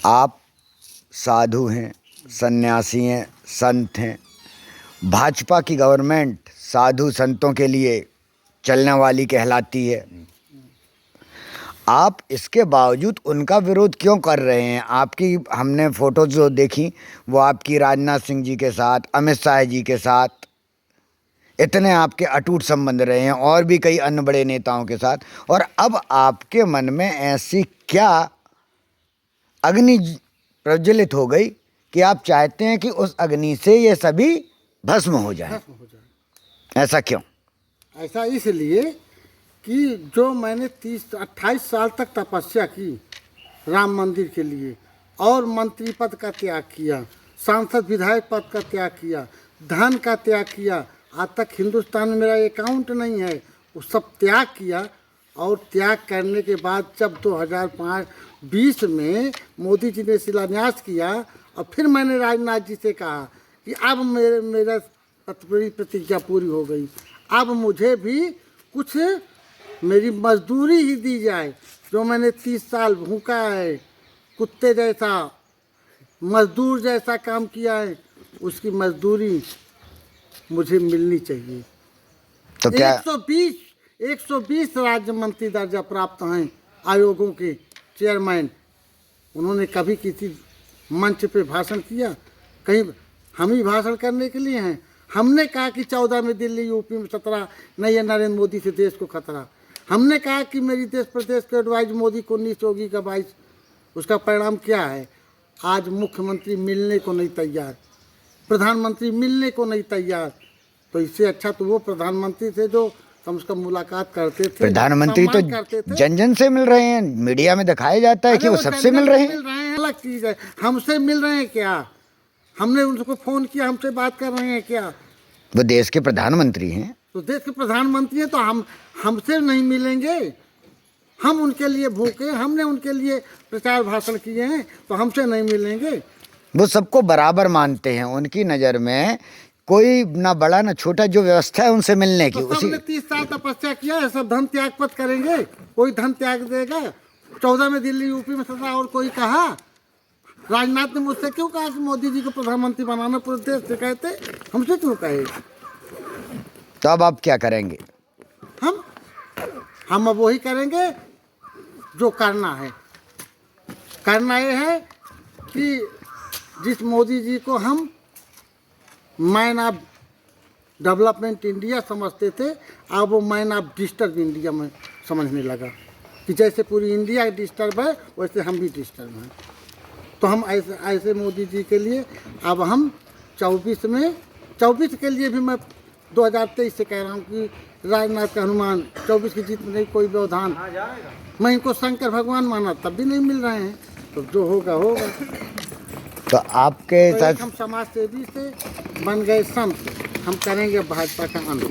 आप साधु हैं, सन्यासी हैं, संत हैं। भाजपा की गवर्नमेंट साधु संतों के लिए चलने वाली कहलाती है। आप इसके बावजूद उनका विरोध क्यों कर रहे हैं? आपकी हमने फ़ोटो जो देखी वो आपकी राजनाथ सिंह जी के साथ, अमित शाह जी के साथ इतने आपके अटूट संबंध रहे हैं, और भी कई अन्य बड़े नेताओं के साथ। और अब आपके मन में ऐसी क्या अग्नि प्रज्वलित हो गई कि आप चाहते हैं कि उस अग्नि से ये सभी भस्म हो जाए? ऐसा क्यों? ऐसा इसलिए कि जो मैंने 28 साल तक तपस्या की राम मंदिर के लिए, और मंत्री पद का त्याग किया, सांसद विधायक पद का त्याग किया, धन का त्याग किया, आज तक हिंदुस्तान में मेरा अकाउंट नहीं है, वो सब त्याग किया। और त्याग करने के बाद जब 2020 में मोदी जी ने शिलान्यास किया, और फिर मैंने राजनाथ जी से कहा कि अब मेरा प्रतिज्ञा पूरी हो गई, अब मुझे भी कुछ मेरी मजदूरी ही दी जाए। जो मैंने 30 साल भूखा है, कुत्ते जैसा, मजदूर जैसा काम किया है, उसकी मजदूरी मुझे मिलनी चाहिए। तो क्या 120 राज्य मंत्री दर्जा प्राप्त हैं, आयोगों के चेयरमैन। उन्होंने कभी किसी मंच पे भाषण किया? कहीं हम ही भाषण करने के लिए हैं। हमने कहा कि 14 में दिल्ली, यूपी में 17 नहीं है नरेंद्र मोदी से देश को खतरा। हमने कहा कि मेरी देश प्रदेश के एडवाइज मोदी को 19 योगी का 22। उसका परिणाम क्या है? आज मुख्यमंत्री मिलने को नहीं तैयार, प्रधानमंत्री मिलने को नहीं तैयार। तो इससे अच्छा तो वो प्रधानमंत्री थे जो कम से कम मुलाकात करते थे। प्रधानमंत्री तो जन जन से मिल रहे हैं, मीडिया में दिखाया जाता है कि वो सबसे मिल रहे हैं। अलग चीज़ है। हमसे मिल रहे हैं क्या? हमने उनको फ़ोन किया, हमसे बात कर रहे हैं क्या? वो देश के प्रधानमंत्री हैं। तो देश के प्रधानमंत्री हैं तो हमसे नहीं मिलेंगे? हम उनके लिए भूखे, हमने उनके लिए प्रचार भाषण किए हैं, तो हमसे नहीं मिलेंगे? वो सबको बराबर मानते हैं, उनकी नज़र में कोई ना बड़ा ना छोटा, जो व्यवस्था है उनसे मिलने की। तो सबने 30 साल तपस्या किया है, सब धन त्याग पद करेंगे? कोई धन त्याग देगा? 14 में दिल्ली, यूपी में 17, और कोई कहा? राजनाथ ने मुझसे क्यों कहा कि मोदी जी को प्रधानमंत्री बनाना? पूरे देश से कहते, हमसे क्यों कहे? तो अब आप क्या करेंगे? हम अब वही करेंगे जो करना है। करना ये है कि जिस मोदी जी को हम मैन ऑफ डेवलपमेंट इंडिया समझते थे, अब वो मैन ऑफ डिस्टर्ब इंडिया में समझने लगा कि जैसे पूरी इंडिया डिस्टर्ब है, वैसे हम भी डिस्टर्ब हैं। तो हम ऐसे मोदी जी के लिए अब हम 24 के लिए भी मैं 2023 से कह रहा हूँ कि राजनाथ का हनुमान 24 की जीत में नहीं कोई व्यवधान। मैं इनको शंकर भगवान माना, तब भी नहीं मिल रहे हैं। तो जो होगा होगा। तो आपके तो हम समाज सेवी से बन गए संत, हम करेंगे भाजपा का अंत।